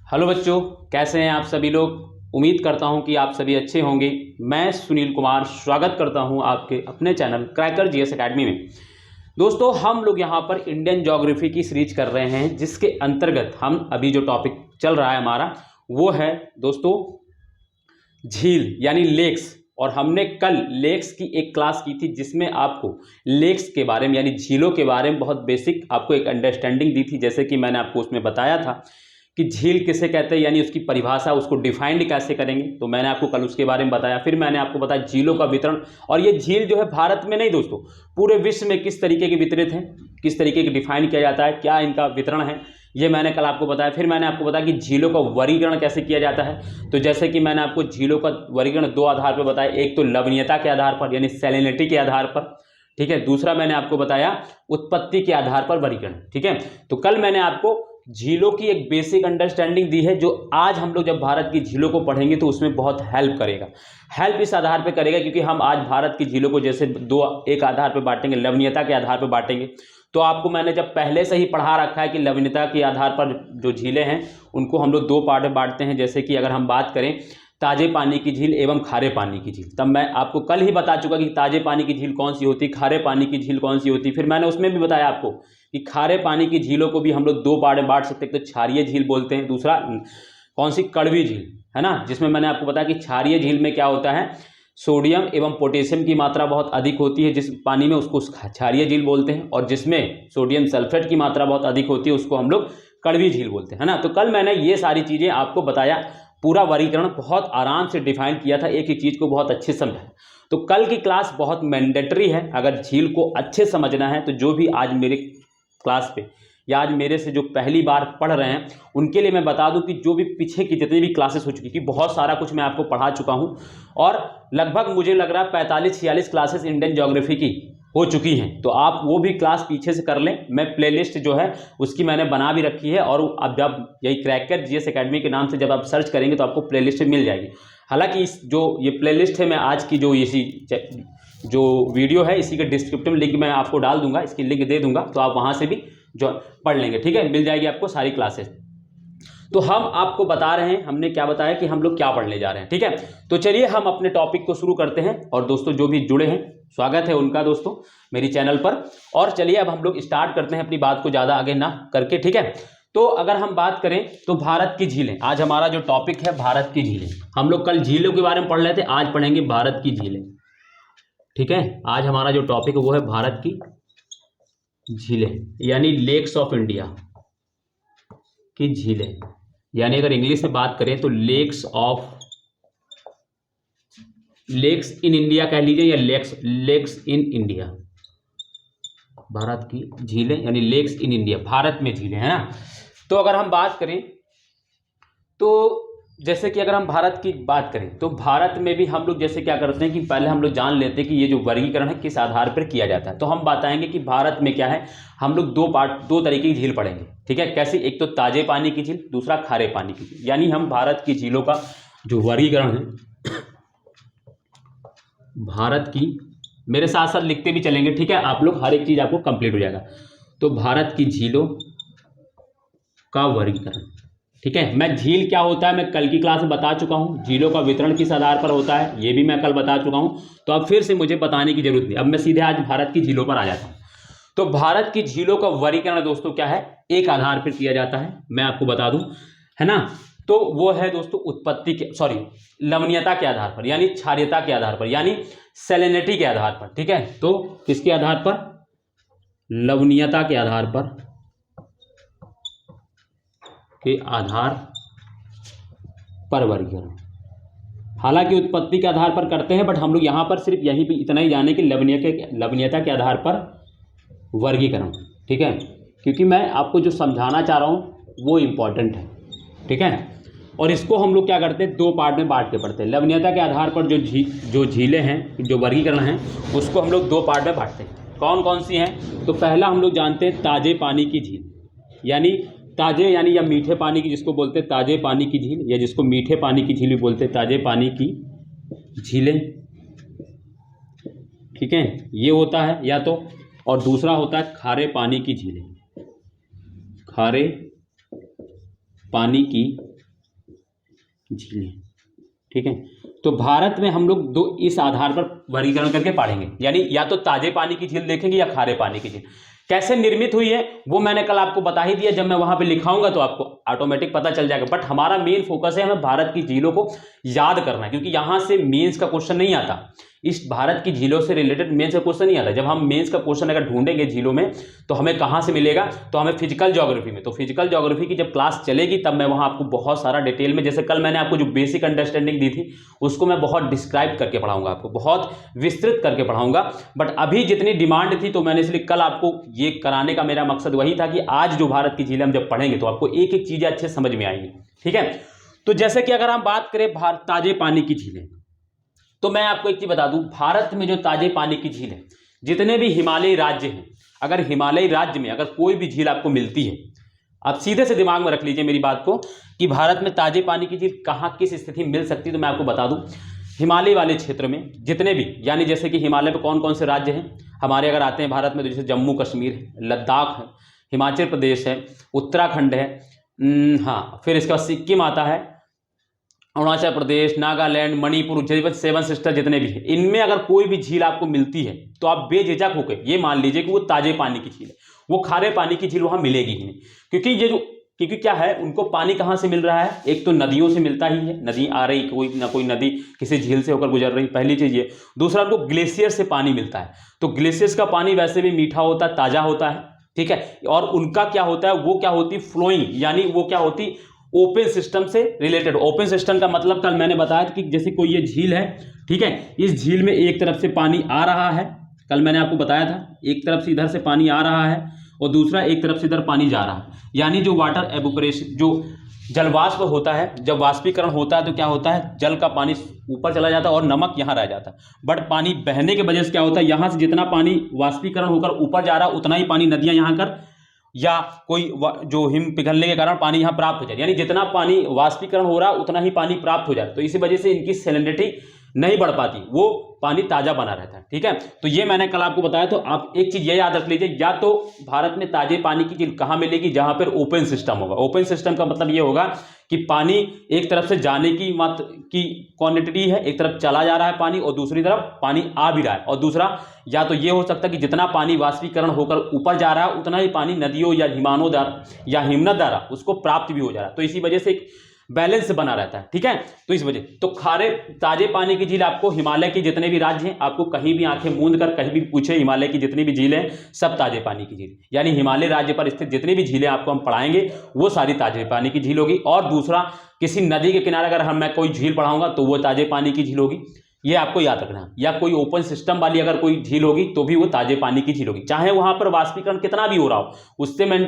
Hello बच्चों, कैसे हैं आप सभी लोग। उम्मीद करता हूं कि आप सभी अच्छे होंगे। मैं सुनील कुमार स्वागत करता हूं आपके अपने चैनल क्रैकर जीएस एकेडमी में। दोस्तों, हम लोग यहां पर इंडियन ज्योग्राफी की सीरीज कर रहे हैं, जिसके अंतर्गत हम अभी जो टॉपिक चल रहा है हमारा वो है दोस्तों झील यानी लेक्स। और हमने कल लेक्स की एक क्लास की थी, जिसमें आपको लेक्स के बारे में यानी झीलों के बारे में बहुत बेसिक आपको एक अंडरस्टैंडिंग दी थी। जैसे कि मैंने आपको उसमें बताया था कि झील किसे कहते हैं, यानी उसकी परिभाषा, उसको डिफाइंड कैसे करेंगे। तो मैंने आपको कल उसके बारे में बताया। फिर मैंने आपको बताया झीलों का वितरण, और ये झील जो है भारत में नहीं दोस्तों, पूरे विश्व में किस तरीके के वितरित हैं, किस तरीके के डिफाइन किया जाता है, क्या इनका वितरण है, ये मैंने कल आपको बताया। फिर मैंने आपको बताया कि झीलों का वर्गीकरण कैसे किया जाता है। तो जैसे कि मैंने आपको झीलों का वर्गीकरण दो आधार पर बताया, एक तो लवणीयता के आधार पर यानी सैलिनिटी के आधार पर, ठीक है। दूसरा मैंने आपको बताया उत्पत्ति के आधार पर वर्गीकरण, ठीक है। तो कल मैंने आपको झीलों की एक बेसिक अंडरस्टैंडिंग दी है, जो आज हम लोग जब भारत की झीलों को पढ़ेंगे तो उसमें बहुत हेल्प करेगा। हेल्प इस आधार पर करेगा क्योंकि हम आज भारत की झीलों को जैसे एक आधार पर बांटेंगे, लवणीयता के आधार पर बांटेंगे। तो आपको मैंने जब पहले से ही पढ़ा रखा है कि लवणीयता के आधार पर जो झीलें हैं उनको हम लोग दो पार्ट में बांटते हैं। जैसे कि अगर हम बात करें ताजे पानी की झील एवं खारे पानी की झील, तब मैं आपको कल ही बता चुका कि ताजे पानी की झील कौन सी होती, खारे पानी की झील कौन सी होती। फिर मैंने उसमें भी बताया आपको कि खारे पानी की झीलों को भी हम लोग दो पार्ट में बांट सकते हैं। तो क्षारीय झील बोलते हैं, दूसरा कौन सी, कड़वी झील, है ना। जिसमें मैंने आपको बताया कि क्षारीय झील में क्या होता है, सोडियम एवं पोटेशियम की मात्रा बहुत अधिक होती है जिस पानी में, उसको क्षारीय झील बोलते हैं। और जिसमें सोडियम सल्फेट की मात्रा बहुत अधिक होती है उसको हम लोग कड़वी झील बोलते हैं, है ना। तो कल मैंने ये सारी चीज़ें आपको बताया, पूरा वर्गीकरण बहुत आराम से डिफाइन किया था, एक ही चीज़ को बहुत अच्छे से समझा। तो कल की क्लास बहुत मैंडेटरी है। अगर झील को अच्छे समझना है तो जो भी आज मेरे क्लास पे या आज मेरे से जो पहली बार पढ़ रहे हैं उनके लिए मैं बता दूं कि जो भी पीछे की जितनी भी क्लासेस हो चुकी, कि बहुत सारा कुछ मैं आपको पढ़ा चुका हूं, और लगभग मुझे लग रहा है 45-46 क्लासेस इंडियन ज्योग्राफी की हो चुकी हैं। तो आप वो भी क्लास पीछे से कर लें। मैं प्लेलिस्ट जो है उसकी मैंने बना भी रखी है, और अब जब यही क्रैकर जीएस एकेडमी के नाम से जब आप सर्च करेंगे तो आपको प्लेलिस्ट मिल जाएगी। हालांकि इस जो ये प्लेलिस्ट है, मैं आज की जो इसी जो वीडियो है इसी के डिस्क्रिप्टिव लिंक मैं आपको डाल दूंगा, इसकी लिंक दे दूंगा, तो आप वहाँ से भी जो पढ़ लेंगे, ठीक है। मिल जाएगी आपको सारी क्लासेस। तो हम आपको बता रहे हैं, हमने क्या बताया कि हम लोग क्या पढ़ने जा रहे हैं, ठीक है। तो चलिए हम अपने टॉपिक को शुरू करते हैं। और दोस्तों जो भी जुड़े हैं स्वागत है उनका दोस्तों मेरी चैनल पर। और चलिए अब हम लोग स्टार्ट करते हैं अपनी बात को ज़्यादा आगे ना करके, ठीक है। तो अगर हम बात करें तो भारत की झीलें, आज हमारा जो टॉपिक है भारत की झीलें। हम लोग कल झीलों के बारे में पढ़ रहे थे, आज पढ़ेंगे भारत की झीलें, ठीक है। आज हमारा जो टॉपिक है वो है भारत की झीलें यानी लेक्स ऑफ इंडिया की झीलें, यानी अगर इंग्लिश में बात करें तो लेक्स इन इंडिया कह लीजिए, या लेक्स इन इंडिया। भारत की झीलें यानी लेक्स इन इंडिया, भारत में झीलें, है ना। तो अगर हम बात करें तो जैसे कि अगर हम भारत की बात करें तो भारत में भी हम लोग जैसे क्या करते हैं कि पहले हम लोग जान लेते हैं कि ये जो वर्गीकरण है किस आधार पर किया जाता है। तो हम बताएंगे कि भारत में क्या है, हम लोग दो तरीके की झील पढ़ेंगे, ठीक है। कैसी, एक तो ताजे पानी की झील, दूसरा खारे पानी की झील। यानी हम भारत की झीलों का जो वर्गीकरण है, भारत की, मेरे साथ साथ लिखते भी चलेंगे, ठीक है, आप लोग, हर एक चीज आपको कंप्लीट हो जाएगा। तो भारत की झीलों का वर्गीकरण, ठीक है। मैं झील क्या होता है मैं कल की क्लास में बता चुका हूं, झीलों का वितरण किस आधार पर होता है ये भी मैं कल बता चुका हूं। तो अब फिर से मुझे बताने की जरूरत नहीं, अब मैं सीधे आज भारत की झीलों पर आ जाता हूं। तो भारत की झीलों का वर्गीकरण दोस्तों क्या है, एक आधार पर किया जाता है, मैं आपको बता दूं, है ना। तो वो है दोस्तों उत्पत्ति के, सॉरी, लवणीयता के आधार पर, यानी क्षारीयता के आधार पर, यानी सैलिनिटी के आधार पर, ठीक है। तो किसके आधार पर, लवणीयता के आधार पर, के आधार पर वर्गीकरण। हालांकि उत्पत्ति के आधार पर करते हैं, बट हम लोग यहां पर सिर्फ यही भी इतना ही जाने कि लवणीयता के आधार पर वर्गीकरण, ठीक है। क्योंकि मैं आपको जो समझाना चाह रहा हूं वो इंपॉर्टेंट है, ठीक है। और इसको हम लोग क्या करते हैं, दो पार्ट में बांट के पढ़ते हैं। लवणीयता के आधार पर जो झीलें हैं, जो वर्गीकरण हैं, उसको हम लोग दो पार्ट में बांटते हैं। कौन कौन सी हैं, तो पहला हम लोग जानते हैं ताजे पानी की झील, यानी ताजे यानी या मीठे पानी की, जिसको बोलते हैं ताजे पानी की झील, या जिसको मीठे पानी की झील भी बोलते हैं, ताजे पानी की झीलें, ठीक है, ये होता है या तो। और दूसरा होता है खारे पानी की झीलें, खारे पानी की झीलें, ठीक है। तो भारत में हम लोग दो इस आधार पर वर्गीकरण करके पढ़ेंगे, यानी या तो ताजे पानी की झील देखेंगे या खारे पानी की झील। कैसे निर्मित हुई है वो मैंने कल आपको बता ही दिया, जब मैं वहां पे लिखाऊंगा तो आपको ऑटोमेटिक पता चल जाएगा। बट हमारा मेन फोकस है हमें भारत की झीलों को याद करना है, क्योंकि यहां से मेंस का क्वेश्चन नहीं आता, इस भारत की झीलों से रिलेटेड मेंस का क्वेश्चन नहीं आता। जब हम मेंस का क्वेश्चन अगर ढूंढेंगे झीलों में तो हमें कहां से मिलेगा, तो हमें फिजिकल ज्योग्राफी में। तो फिजिकल ज्योग्राफी की जब क्लास चलेगी तब मैं वहां आपको बहुत सारा डिटेल में, जैसे कल मैंने आपको जो बेसिक अंडरस्टैंडिंग दी थी उसको मैं बहुत डिस्क्राइब करके पढ़ाऊंगा, आपको बहुत विस्तृत करके पढ़ाऊंगा। बट अभी जितनी डिमांड थी तो मैंने इसलिए कल आपको ये कराने का मेरा मकसद वही था कि आज जो भारत की झीलें हम जब पढ़ेंगे तो आपको एक एक चीजें अच्छे समझ में आएंगी, ठीक है। तो जैसे कि अगर हम बात करें ताजे पानी की झीलें, तो मैं आपको एक चीज बता दूं, भारत में जो ताजे पानी की झील है, जितने भी हिमालयी राज्य हैं, अगर हिमालयी राज्य में अगर कोई भी झील आपको मिलती है, आप सीधे से दिमाग में रख लीजिए मेरी बात को कि भारत में ताजे पानी की झील कहाँ किस स्थिति में मिल सकती है। तो मैं आपको बता दूं, हिमालय वाले क्षेत्र में जितने भी, यानी जैसे कि हिमालय में कौन कौन से राज्य हैं हमारे अगर आते हैं भारत में, तो जैसे जम्मू कश्मीर है, लद्दाख है, हिमाचल प्रदेश है, उत्तराखंड है, हाँ, फिर इसका सिक्किम आता है, अरुणाचल प्रदेश, नागालैंड, मणिपुर, सेवन सिस्टर जितने भी हैं, इनमें अगर कोई भी झील आपको मिलती है तो आप बेझिझक होकर ये मान लीजिए कि वो ताजे पानी की झील है, वो खारे पानी की झील वहां मिलेगी ही नहीं। क्योंकि क्या है, उनको पानी कहां से मिल रहा है, एक तो नदियों से मिलता ही है, नदी आ रही, कोई ना कोई नदी किसी झील से होकर गुजर रही, पहली चीज ये। दूसरा, उनको ग्लेशियर से पानी मिलता है, तो ग्लेशियर्स का पानी वैसे भी मीठा होता है, ताजा होता है, ठीक है। और उनका क्या होता है, वो क्या होती, फ्लोइंग, यानी वो क्या होती, ओपन सिस्टम से रिलेटेड। ओपन सिस्टम का मतलब कल मैंने बताया था कि जैसे कोई ये झील है, ठीक है, इस झील में एक तरफ से पानी आ रहा है, कल मैंने आपको बताया था एक तरफ से इधर से पानी आ रहा है और दूसरा एक तरफ से इधर पानी जा रहा है, यानी जो वाटर एवोपरेशन, जो जलवाष्प होता है, जब वाष्पीकरण होता है तो क्या होता है, जल का पानी ऊपर चला जाता है और नमक यहाँ रह जाता है। बट पानी बहने के वजह से क्या होता है, यहाँ से जितना पानी वाष्पीकरण होकर ऊपर जा रहा है उतना ही पानी नदियाँ यहाँ कर, या कोई जो हिम पिघलने के कारण पानी यहाँ प्राप्त हो जाए, यानी जितना पानी वाष्पीकरण हो रहा है उतना ही पानी प्राप्त हो जाए। तो इसी वजह से इनकी सैलिनिटी नहीं बढ़ पाती, वो पानी ताजा बना रहता है, ठीक है। तो ये मैंने कल आपको बताया। तो आप एक चीज ये याद रख लीजिए, या तो भारत में ताजे पानी की झील कहाँ मिलेगी, जहां पर ओपन सिस्टम होगा। ओपन सिस्टम का मतलब ये होगा कि पानी एक तरफ से जाने की मात्रा की क्वांटिटी है, एक तरफ चला जा रहा है पानी और दूसरी तरफ पानी आ भी रहा है। और दूसरा, या तो ये हो सकता है कि जितना पानी वाष्पीकरण होकर ऊपर जा रहा है उतना ही पानी नदियों या हिमानों द्वारा या हिमनद द्वारा उसको प्राप्त भी हो जा रहा है। तो इसी वजह से बैलेंस बना रहता है, ठीक है। तो इस वजह, तो खारे ताजे पानी की झील आपको हिमालय के जितने भी राज्य हैं, आपको कहीं भी आंखें मूंद कर कहीं भी पूछे, हिमालय की जितनी भी झीलें हैं सब ताजे पानी की झील, यानी हिमालय राज्य पर स्थित जितनी भी झीलें आपको हम पढ़ाएंगे वो सारी ताजे पानी की झील होगी। और दूसरा, किसी नदी के किनारे अगर मैं कोई झील पढ़ाऊंगा तो वो ताजे पानी की झील होगी, ये आपको याद रखना है। या कोई ओपन सिस्टम वाली अगर कोई झील होगी तो भी वो ताजे पानी की झील होगी, चाहे वहां पर वाष्पीकरण कितना भी हो रहा हो, उससे मैं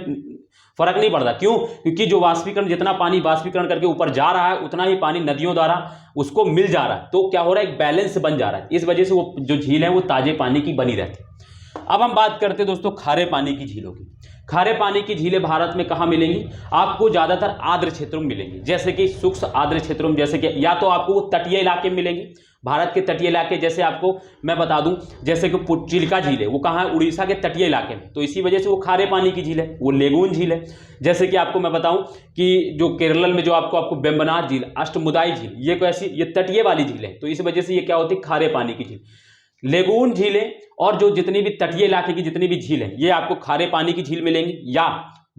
फर्क नहीं पड़ता। क्यों? क्योंकि जो वाष्पीकरण, जितना पानी वाष्पीकरण करके ऊपर जा रहा है उतना ही पानी नदियों द्वारा उसको मिल जा रहा है। तो क्या हो रहा है, एक बैलेंस बन जा रहा है, इस वजह से वो जो झील है वो ताजे पानी की बनी रहती है। अब हम बात करते हैं दोस्तों खारे पानी की झीलों की। खारे पानी की झीलें भारत में कहाँ मिलेंगी, आपको ज्यादातर आर्द्र क्षेत्रों में मिलेंगी, जैसे कि शुष्क आर्द्र क्षेत्रों में, जैसे कि या तो आपको तटीय इलाके में मिलेंगी, भारत के तटीय इलाके, जैसे आपको मैं बता दूं, जैसे कि चिल्का झील है वो कहाँ है, उड़ीसा के तटीय इलाके में, तो इसी वजह से वो खारे पानी की झील है, वो लेगून झील है। जैसे कि आपको मैं बताऊं कि जो केरल में जो आपको वेम्बनाड झील, अष्टमुदाई झील, ये कैसी, ये तटीय वाली झील है, तो इस वजह से ये क्या होती है, खारे पानी की झील। लेगून झीलें और जो जितनी भी तटीय इलाके की जितनी भी झील है ये आपको खारे पानी की झील मिलेंगी। या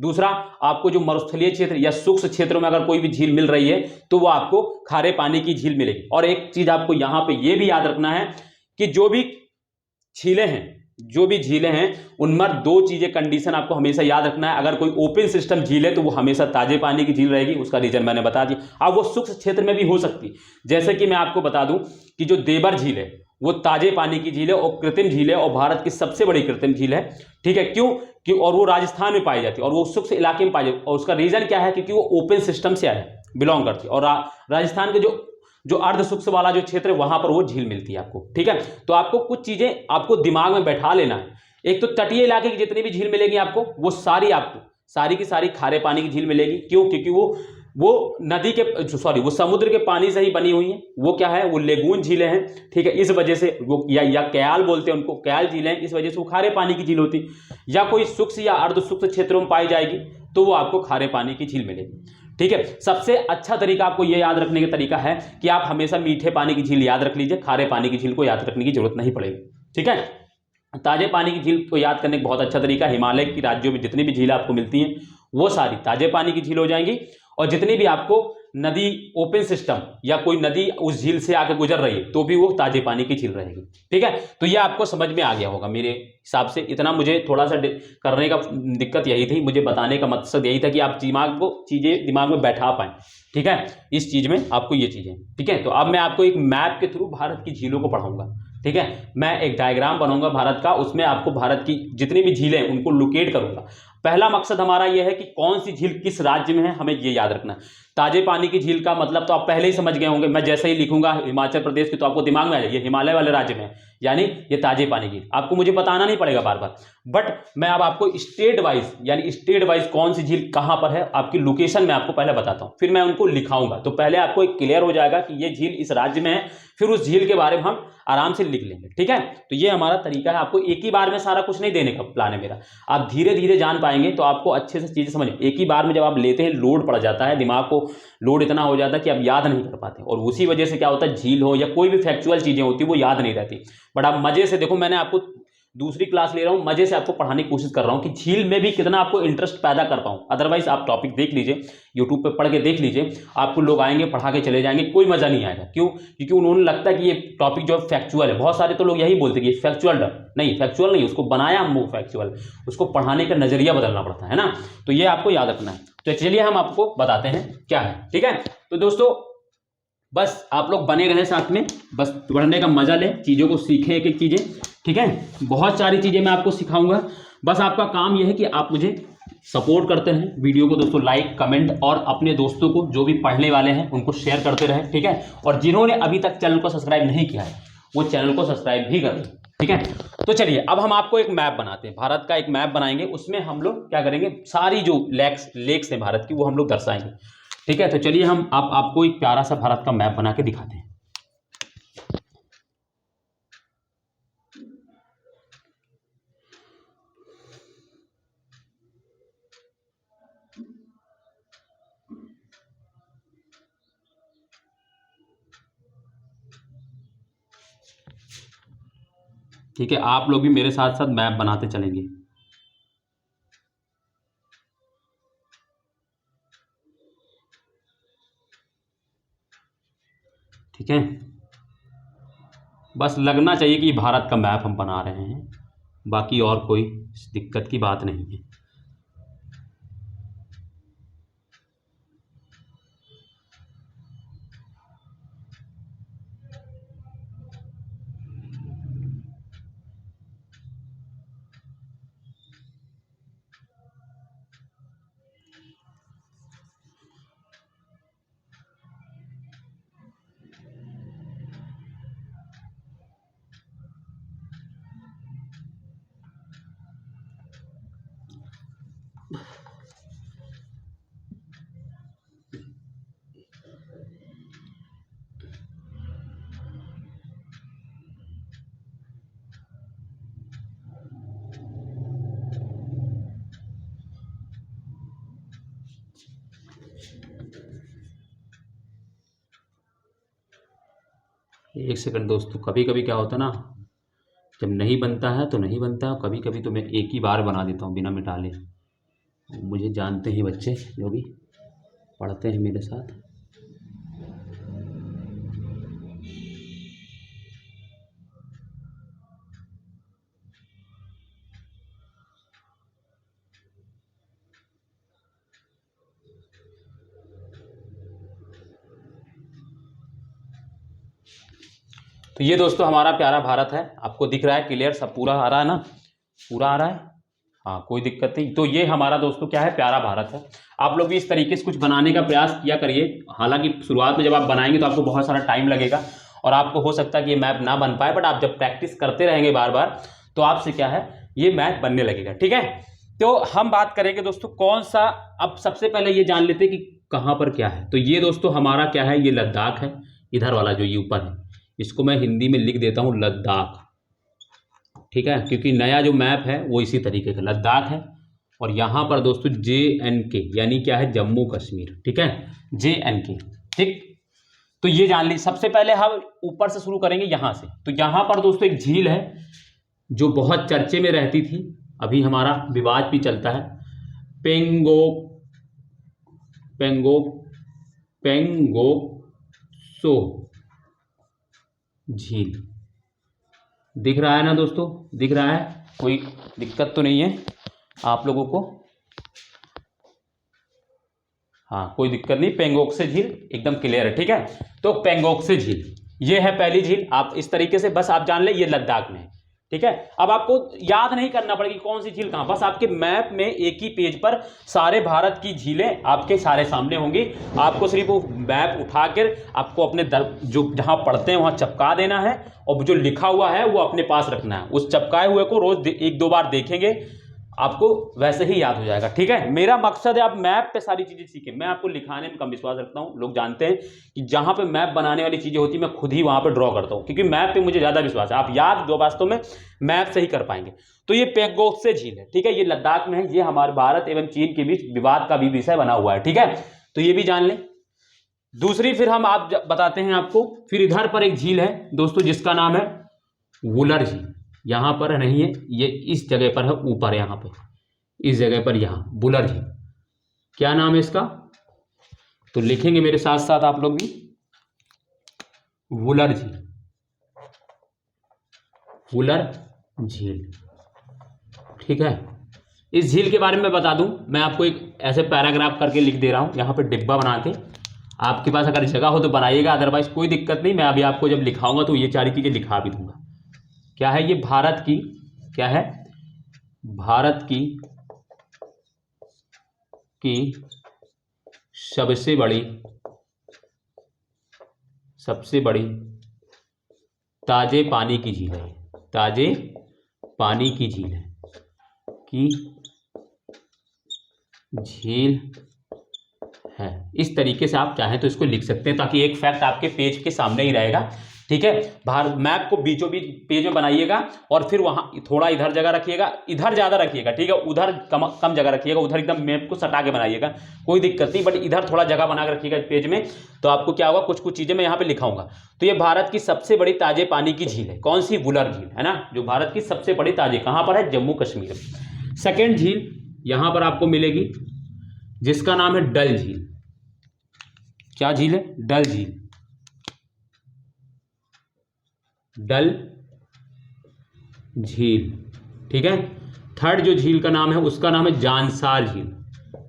दूसरा, आपको जो मरुस्थलीय क्षेत्र या शुष्क क्षेत्रों में अगर कोई भी झील मिल रही है तो वो आपको खारे पानी की झील मिलेगी। और एक चीज आपको यहां पे ये भी याद रखना है कि जो भी झीलें हैं उनमें दो चीजें कंडीशन आपको हमेशा याद रखना है। अगर कोई ओपन सिस्टम झील है तो वो हमेशा ताजे पानी की झील रहेगी, उसका रीजन मैंने बता दिया। अब वो शुष्क क्षेत्र में भी हो सकती है, जैसे कि मैं आपको बता दूं कि जो देवर झील है वो ताजे पानी की झील है और कृत्रिम झील है और भारत की सबसे बड़ी कृत्रिम झील है, ठीक है। क्यों? और वो राजस्थान में पाई जाती है और वो शुष्क इलाके में पाई जाती है। और उसका रीजन क्या है, क्योंकि वो ओपन सिस्टम से बिलोंग करती है और राजस्थान के जो अर्ध शुष्क वाला जो क्षेत्र है वहां पर वो झील मिलती है आपको, ठीक है। तो आपको कुछ चीजें आपको दिमाग में बैठा लेना है। एक तो तटीय इलाके की जितनी भी झील मिलेगी आपको, वो सारी आपको सारी की सारी खारे पानी की झील मिलेगी। क्यों? क्योंकि वो नदी के वो समुद्र के पानी से ही बनी हुई है। वो क्या है, वो लेगून झीलें हैं, ठीक है। इस वजह से वो या क्याल बोलते हैं उनको, क्याल झीलें, इस वजह से वो खारे पानी की झील होती। या कोई शुष्क या अर्ध शुष्क क्षेत्रों में पाई जाएगी तो वो आपको खारे पानी की झील मिलेगी, ठीक है। सबसे अच्छा तरीका आपको यह याद रखने का तरीका है कि आप हमेशा मीठे पानी की झील याद रख लीजिए, खारे पानी की झील को याद रखने की जरूरत नहीं पड़ेगी, ठीक है। ताजे पानी की झील को याद करने का बहुत अच्छा तरीका, हिमालय की राज्यों में जितनी भी झीलें आपको मिलती हैं वो सारी ताजे पानी की झील हो जाएंगी, और जितनी भी आपको नदी ओपन सिस्टम या कोई नदी उस झील से आके गुजर रही है तो भी वो ताजे पानी की झील रहेगी, ठीक है। तो ये आपको समझ में आ गया होगा मेरे हिसाब से। इतना मुझे थोड़ा सा करने का दिक्कत यही थी, मुझे बताने का मकसद यही था कि आप चीजें दिमाग में बैठा पाएं, ठीक है। इस चीज में आपको ये चीजें, ठीक है। तो अब मैं आपको एक मैप के थ्रू भारत की झीलों को पढ़ाऊंगा, ठीक है। मैं एक डायग्राम बनाऊंगा भारत का, उसमें आपको भारत की जितनी भी झीलें उनको लोकेट करूंगा। पहला मकसद हमारा यह है कि कौन सी झील किस राज्य में है, हमें ये याद रखना है। ताजे पानी की झील का मतलब तो आप पहले ही समझ गए होंगे, मैं जैसे ही लिखूंगा हिमाचल प्रदेश की तो आपको दिमाग में आ जाए ये हिमालय वाले राज्य में है, यानी ये ताजे पानी की। आपको मुझे बताना नहीं पड़ेगा बार बार, बट मैं अब आपको स्टेट वाइज यानी स्टेट वाइज कौन सी झील कहां पर है आपकी लोकेशन में आपको पहले बताता हूं, फिर मैं उनको लिखाऊंगा। तो पहले आपको एक क्लियर हो जाएगा कि ये झील इस राज्य में है, फिर उस झील के बारे में हम आराम से लिख लेंगे, ठीक है। तो ये हमारा तरीका है, आपको एक ही बार में सारा कुछ नहीं देने का प्लान है मेरा, आप धीरे धीरे जान पाएंगे तो आपको अच्छे से चीजें समझ। एक ही बार में जब आप लेते हैं लोड पड़ जाता है, दिमाग को लोड इतना हो जाता है कि आप याद नहीं कर पाते, और उसी वजह से क्या होता है झील हो या कोई भी फैक्चुअल चीजें होती है वो याद नहीं रहती। बट आप मजे से देखो, मैंने आपको दूसरी क्लास ले रहा हूं, मजे से आपको पढ़ाने की कोशिश कर रहा हूं कि झील में भी कितना आपको इंटरेस्ट पैदा कर पाऊं। अदरवाइज आप टॉपिक देख लीजिए, यूट्यूब पे पढ़ के देख लीजिए, आपको लोग आएंगे पढ़ा के चले जाएंगे, कोई मजा नहीं आएगा। क्यों? क्योंकि उन्होंने लगता है कि ये टॉपिक जो फैक्चुअल है, बहुत सारे तो लोग यही बोलते हैं कि फैक्चुअल नहीं, फैक्चुअल नहीं, उसको बनाया हम वो फैक्चुअल, उसको पढ़ाने का नजरिया बदलना पड़ता है ना। तो ये आपको याद रखना है। तो चलिए हम आपको बताते हैं क्या है, ठीक है। तो दोस्तों बस आप लोग बने रहें साथ में, बस पढ़ने का मजा लें, चीज़ों को सीखें, एक एक चीज़ें, ठीक है। बहुत सारी चीज़ें मैं आपको सिखाऊंगा, बस आपका काम यह है कि आप मुझे सपोर्ट करते रहें। वीडियो को दोस्तों लाइक कमेंट और अपने दोस्तों को जो भी पढ़ने वाले हैं उनको शेयर करते रहें, ठीक है। और जिन्होंने अभी तक चैनल को सब्सक्राइब नहीं किया है वो चैनल को सब्सक्राइब भी कर दें, ठीक है। तो चलिए अब हम आपको एक मैप बनाते हैं, भारत का एक मैप बनाएंगे। उसमें हम लोग क्या करेंगे, सारी जो लेक्स हैं भारत की वो हम लोग दर्शाएंगे, ठीक है। तो चलिए हम आपको एक प्यारा सा भारत का मैप बना के दिखाते हैं। ठीक है, आप लोग भी मेरे साथ साथ मैप बनाते चलेंगे। ठीक है, बस लगना चाहिए कि भारत का मैप हम बना रहे हैं, बाकी और कोई दिक्कत की बात नहीं है। एक सेकंड दोस्तों, कभी कभी क्या होता है ना, जब नहीं बनता है तो नहीं बनता है, कभी कभी तो मैं एक ही बार बना देता हूँ बिना मिटाले। मुझे जानते हैं बच्चे जो भी पढ़ते हैं मेरे साथ। तो ये दोस्तों हमारा प्यारा भारत है, आपको दिख रहा है क्लियर, सब पूरा आ रहा है ना, पूरा आ रहा है, हाँ कोई दिक्कत नहीं। तो ये हमारा दोस्तों क्या है, प्यारा भारत है। आप लोग भी इस तरीके से कुछ बनाने का प्रयास किया करिए। हालांकि शुरुआत में जब आप बनाएंगे तो आपको बहुत सारा टाइम लगेगा और आपको हो सकता है कि ये मैप ना बन पाए, बट आप जब प्रैक्टिस करते रहेंगे बार बार तो आपसे क्या है ये मैप बनने लगेगा, ठीक है। तो हम बात करेंगे दोस्तों कौन सा, अब सबसे पहले ये जान लेते हैं कि कहाँ पर क्या है। तो ये दोस्तों हमारा क्या है, ये लद्दाख है, इधर वाला जो ये ऊपर है, इसको मैं हिंदी में लिख देता हूँ लद्दाख, ठीक है, क्योंकि नया जो मैप है वो इसी तरीके का लद्दाख है। और यहाँ पर दोस्तों JNK यानी क्या है, जम्मू कश्मीर। ठीक है, JNK। ठीक, तो ये जान ली। सबसे पहले हम ऊपर से शुरू करेंगे यहाँ से। तो यहाँ पर दोस्तों एक झील है जो बहुत चर्चे में रहती थी, अभी हमारा विवाद भी चलता है, पेंगोंगसो झील। दिख रहा है ना दोस्तों, दिख रहा है, कोई दिक्कत तो नहीं है आप लोगों को? हाँ, कोई दिक्कत नहीं, पेंगोंगसे झील एकदम क्लियर है। ठीक है, तो पेंगोंगसे झील ये है पहली झील। आप इस तरीके से बस आप जान ले, ये लद्दाख में है। ठीक है, अब आपको याद नहीं करना पड़ेगी कौन सी झील कहाँ, बस आपके मैप में एक ही पेज पर सारे भारत की झीलें आपके सारे सामने होंगी। आपको सिर्फ वो मैप उठाकर आपको अपने जो जहाँ पढ़ते हैं वहाँ चिपका देना है, और जो लिखा हुआ है वो अपने पास रखना है। उस चिपकाए हुए को रोज 1-2 बार देखेंगे, आपको वैसे ही याद हो जाएगा। ठीक है, मेरा मकसद है आप मैप पे सारी चीजें सीखें। मैं आपको लिखाने में कम विश्वास रखता हूं। लोग जानते हैं कि जहां पे मैप बनाने वाली चीजें होती है मैं खुद ही वहां पे ड्रॉ करता हूं, क्योंकि मैप पे मुझे ज्यादा विश्वास है। आप याद दो, वास्तव में मैप से ही कर पाएंगे। तो ये पेंगोंगसे झील है। ठीक है, ये लद्दाख में है। ये हमारे भारत एवं चीन के बीच विवाद का भी विषय बना हुआ है। ठीक है, तो ये भी जान लें। दूसरी फिर हम आप बताते हैं आपको, फिर इधर पर एक झील है दोस्तों जिसका नाम है वुलर झील। यहां पर नहीं है, ये इस जगह पर है, ऊपर यहां पे इस जगह पर, यहां वुलर झील। क्या नाम है इसका? तो लिखेंगे मेरे साथ साथ आप लोग भी, वुलर झील, वुलर झील। ठीक है, इस झील के बारे में बता दूं, मैं आपको एक ऐसे पैराग्राफ करके लिख दे रहा हूं यहां पे डिब्बा बना के। आपके पास अगर जगह हो तो बनाइएगा, अदरवाइज कोई दिक्कत नहीं। मैं अभी आपको जब लिखाऊंगा तो ये सारी चीजें लिखा भी दूंगा। क्या है ये? भारत की, क्या है? भारत की सबसे बड़ी ताजे पानी की झील है। ताजे पानी की झील है, की झील है। इस तरीके से आप चाहें तो इसको लिख सकते हैं, ताकि एक फैक्ट आपके पेज के सामने ही रहेगा। ठीक है, भारत मैप को बीचों बीच पेज में बनाइएगा, और फिर वहां थोड़ा इधर जगह रखिएगा, इधर ज्यादा रखिएगा। ठीक है, उधर कम जगह रखिएगा, उधर एकदम मैप को सटा के बनाइएगा, कोई दिक्कत नहीं, बट इधर थोड़ा जगह बना के रखिएगा पेज में। तो आपको क्या होगा, कुछ चीजें मैं यहाँ पे लिखाऊंगा। तो ये भारत की सबसे बड़ी ताजे पानी की झील है। कौन सी? वुलर झील है ना, जो भारत की सबसे बड़ी ताजे, कहां पर है? जम्मू कश्मीर। सेकेंड झील यहां पर आपको मिलेगी जिसका नाम है डल झील। क्या झील है? डल झील। डल झील। ठीक है, थर्ड जो झील का नाम है उसका नाम है जानसार झील।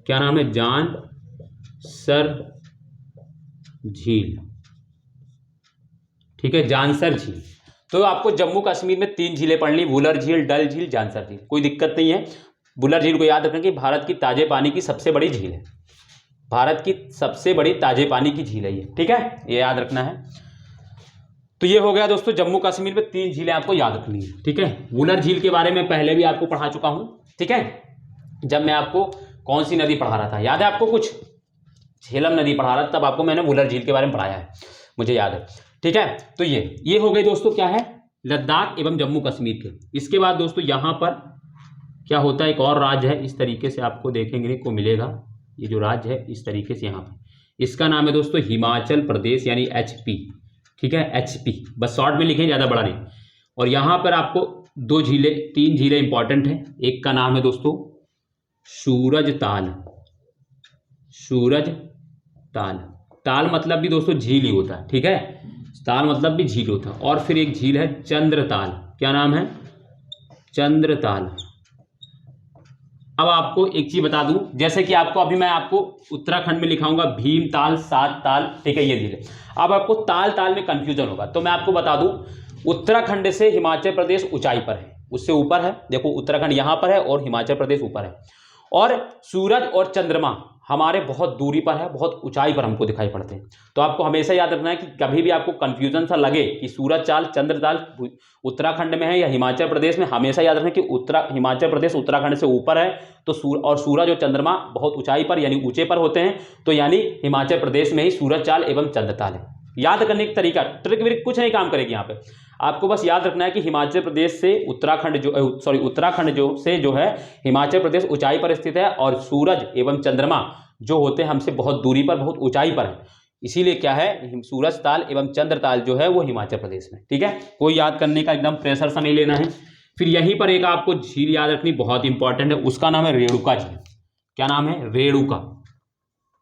क्या नाम है? जानसर झील। ठीक है, जानसर झील। तो आपको जम्मू कश्मीर में 3 झीलें पढ़नी, वुलर झील, डल झील, जानसर झील। कोई दिक्कत नहीं है। वुलर झील को याद रखना कि भारत की ताजे पानी की सबसे बड़ी झील है। भारत की सबसे बड़ी ताजे पानी की झील है ये। ठीक है, ये याद रखना है। तो ये हो गया दोस्तों, जम्मू कश्मीर में 3 झीलें आपको याद रखनी है। ठीक है, वुलर झील के बारे में पहले भी आपको पढ़ा चुका हूं। ठीक है, जब मैं आपको कौन सी नदी पढ़ा रहा था, याद है आपको? कुछ झेलम नदी पढ़ा रहा था, तब आपको मैंने वुलर झील के बारे में पढ़ाया है, मुझे याद है। ठीक है, तो ये हो गए दोस्तों, क्या है? लद्दाख एवं जम्मू कश्मीर के। इसके बाद दोस्तों यहाँ पर क्या होता है, एक और राज्य है, इस तरीके से आपको देखने को मिलेगा। ये जो राज्य है इस तरीके से यहाँ पे, इसका नाम है दोस्तों हिमाचल प्रदेश, यानी HP। ठीक है, HP, बस शॉर्ट में लिखें, ज़्यादा बड़ा नहीं। और यहाँ पर आपको 3 झीलें इंपॉर्टेंट हैं। एक का नाम है दोस्तों सूरज ताल। सूरज ताल, ताल मतलब भी दोस्तों झील ही होता है। ठीक है, ताल मतलब भी झील होता है। और फिर एक झील है चंद्रताल। क्या नाम है? चंद्रताल। अब आपको एक चीज बता दूं, जैसे कि आपको अभी मैं आपको उत्तराखंड में लिखाऊंगा भीमताल, 7 ताल। ठीक है, ये झील है। अब आपको ताल में कंफ्यूजन होगा, तो मैं आपको बता दूं, उत्तराखंड से हिमाचल प्रदेश ऊंचाई पर है, उससे ऊपर है। देखो, उत्तराखंड यहां पर है और हिमाचल प्रदेश ऊपर है। और सूरज और चंद्रमा हमारे बहुत दूरी पर है, बहुत ऊंचाई पर हमको दिखाई पड़ते हैं। तो आपको हमेशा याद रखना है कि कभी भी आपको कंफ्यूजन सा लगे कि सूरज चाल, चंद्र ताल उत्तराखंड में है या हिमाचल प्रदेश में, हमेशा याद रखना कि हिमाचल प्रदेश उत्तराखंड से ऊपर है, तो सूरज और चंद्रमा बहुत ऊंचाई पर यानी ऊंचे पर होते हैं, तो यानी हिमाचल प्रदेश में ही सूरज चाल एवं चंद्र ताल है। याद करने का तरीका, ट्रिक व्रिक कुछ नहीं काम करेगी यहाँ पे। आपको बस याद रखना है कि हिमाचल प्रदेश से उत्तराखंड उत्तराखंड जो है हिमाचल प्रदेश ऊंचाई पर स्थित है, और सूरज एवं चंद्रमा जो होते हैं हमसे बहुत दूरी पर, बहुत ऊंचाई पर है, इसीलिए क्या है सूरज ताल एवं चंद्र ताल जो है वो हिमाचल प्रदेश में। ठीक है, कोई याद करने का एकदम प्रेशर सा नहीं लेना है। फिर यहीं पर एक आपको झील याद रखनी बहुत इंपॉर्टेंट है, उसका नाम है रेणुका झील। क्या नाम है? रेणुका।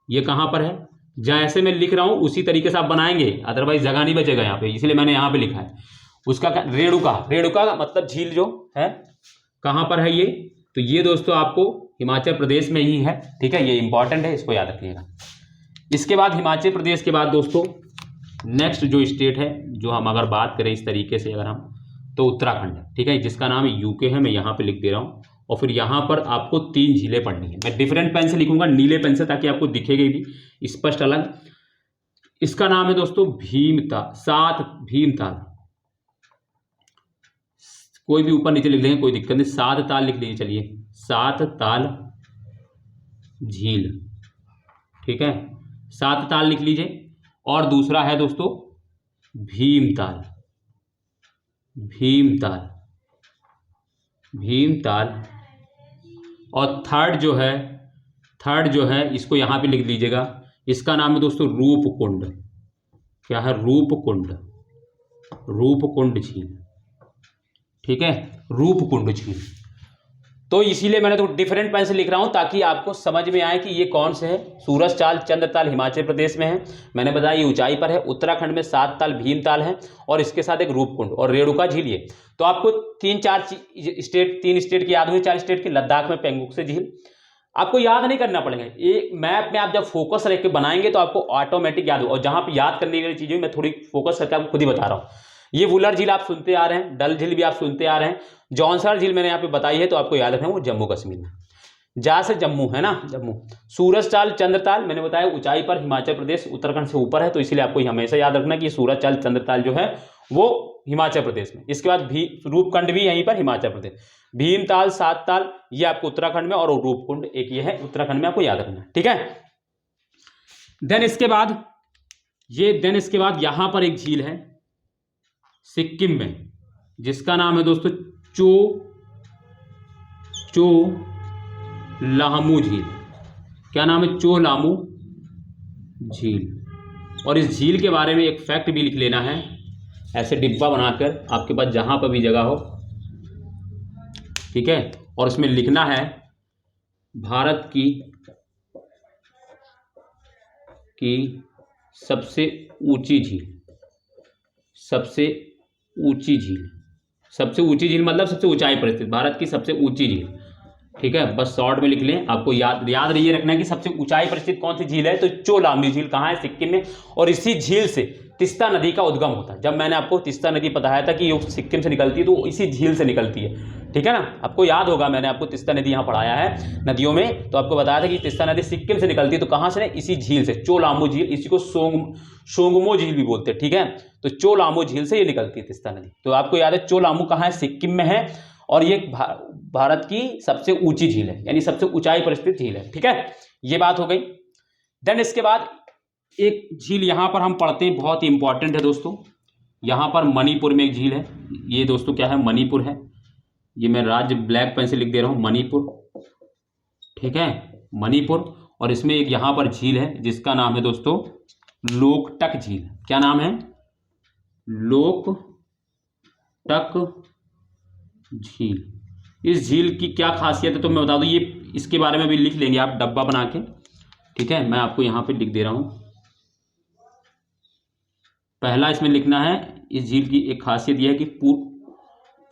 ये कहाँ पर है? जैसे मैं लिख रहा हूं उसी तरीके से आप बनाएंगे, अदरवाइज जगह नहीं बचेगा यहाँ पे, इसलिए मैंने यहाँ पे लिखा है। उसका रेणुका, रेणुका का मतलब झील जो है कहाँ पर है ये? तो ये दोस्तों आपको हिमाचल प्रदेश में ही है। ठीक है, ये इंपॉर्टेंट है, इसको याद रखिएगा। इसके बाद हिमाचल प्रदेश के बाद दोस्तों नेक्स्ट जो स्टेट है, जो हम अगर बात करें इस तरीके से अगर हम, तो उत्तराखंड है। ठीक है, जिसका नाम यूके है, मैं यहाँ पे लिख दे रहा हूँ। और फिर यहाँ पर आपको 3 झीलें पढ़नी है। मैं डिफरेंट पेन से लिखूंगा, नीले पेन से, ताकि आपको दिखेगी भी स्पष्ट अलग। इसका नाम है दोस्तों भीमताल, 7 भीमताल। कोई भी ऊपर नीचे लिख लेंगे, कोई दिक्कत नहीं, 7 ताल लिख लीजिए। चलिए, 7 ताल झील। ठीक है, 7 ताल लिख लीजिए। और दूसरा है दोस्तों भीमताल, भीमताल, भीमताल। और थर्ड जो है इसको यहाँ पे लिख लीजिएगा, इसका नाम है दोस्तों रूपकुंड। क्या है? रूपकुंड, रूपकुंड झील। ठीक है, रूपकुंड झील। तो इसीलिए मैंने तो डिफरेंट पेन से लिख रहा हूं ताकि आपको समझ में आए कि ये कौन से है। सूरज ताल, चंद्र ताल हिमाचल प्रदेश में है, मैंने बताया ये ऊंचाई पर है। उत्तराखंड में 7 ताल भीमताल है, और इसके साथ एक रूपकुंड और रेणुका झील। ये तो आपको 3 स्टेट की याद हुई, 4 स्टेट की। लद्दाख में पेंगोंगसे झील आपको याद नहीं करना पड़ेगा, एक मैप में आप जब फोकस रख के बनाएंगे तो आपको ऑटोमेटिक याद हो। और जहां पे याद करने वाली चीजें मैं थोड़ी फोकस करके आपको खुद ही बता रहा हूं। ये वुलर झील आप सुनते आ रहे हैं, डल झील भी आप सुनते आ रहे हैं, जौनसर झील मैंने यहाँ पे बताई है, तो आपको याद रखना वो जम्मू कश्मीर में, जहाँ से जम्मू है ना, जम्मू। सूरज ताल, चंद्र ताल मैंने बताया ऊंचाई पर, हिमाचल प्रदेश उत्तराखंड से ऊपर है, तो इसलिए आपको हमेशा याद रखना कि सूरज ताल, चंद्र ताल जो है वो हिमाचल प्रदेश में। इसके बाद रूपकुंड भी यहीं पर हिमाचल प्रदेश। भीमताल, 7 ताल ये आपको उत्तराखंड में, और रूपकुंड एक ये है उत्तराखंड में, आपको याद रखना। ठीक है, देन इसके बाद यहां पर एक झील है सिक्किम में, जिसका नाम है दोस्तों चो लामू झील। क्या नाम है? चो लामू झील। और इस झील के बारे में एक फैक्ट भी लिख लेना है, ऐसे डिब्बा बनाकर आपके पास जहां पर भी जगह हो। ठीक है, और इसमें लिखना है भारत की सबसे ऊंची झील। सबसे ऊंची झील, सबसे ऊंची झील मतलब सबसे ऊंचाई पर स्थित, भारत की सबसे ऊंची झील। ठीक है, बस शॉर्ट में लिख लें, आपको याद रहिए रखना है कि सबसे ऊंचाई पर स्थित कौन सी झील है, तो चो लामू झील कहाँ है? सिक्किम में। और इसी झील से तिस्ता नदी का उद्गम होता है। जब मैंने आपको तिस्ता नदी बताया था कि ये सिक्किम से निकलती है, तो इसी झील से निकलती है। ठीक है ना, आपको याद होगा मैंने आपको तिस्ता नदी यहाँ पढ़ाया है नदियों में, तो आपको बताया था कि तिस्ता नदी सिक्किम से निकलती है, तो कहाँ से? इसी झील से, चो लामू झील। इसी को सोंगमो झील भी बोलते हैं। ठीक है, तो चो लामू झील से ये निकलती है तिस्ता नदी। तो आपको याद है चो लामू कहाँ है? सिक्किम में है, और ये भारत की सबसे ऊंची झील है, यानी सबसे ऊंचाई पर स्थित झील है। ठीक है, ये बात हो गई। देन इसके बाद एक झील यहां पर हम पढ़ते हैं, बहुत ही इंपॉर्टेंट है दोस्तों। यहां पर मणिपुर में एक झील है, ये दोस्तों क्या है? मणिपुर है। ये मैं राज्य ब्लैक पेन से लिख दे रहा हूं, मणिपुर। ठीक है, मणिपुर। और इसमें एक यहां पर झील है जिसका नाम है दोस्तों लोकटक झील। क्या नाम है? लोकटक झील। इस झील की क्या खासियत है तो मैं बता दूं, ये इसके बारे में भी लिख लेंगे आप डब्बा बना के। ठीक है, मैं आपको यहां पे लिख दे रहा हूं। पहला इसमें लिखना है, इस झील की एक खासियत यह है कि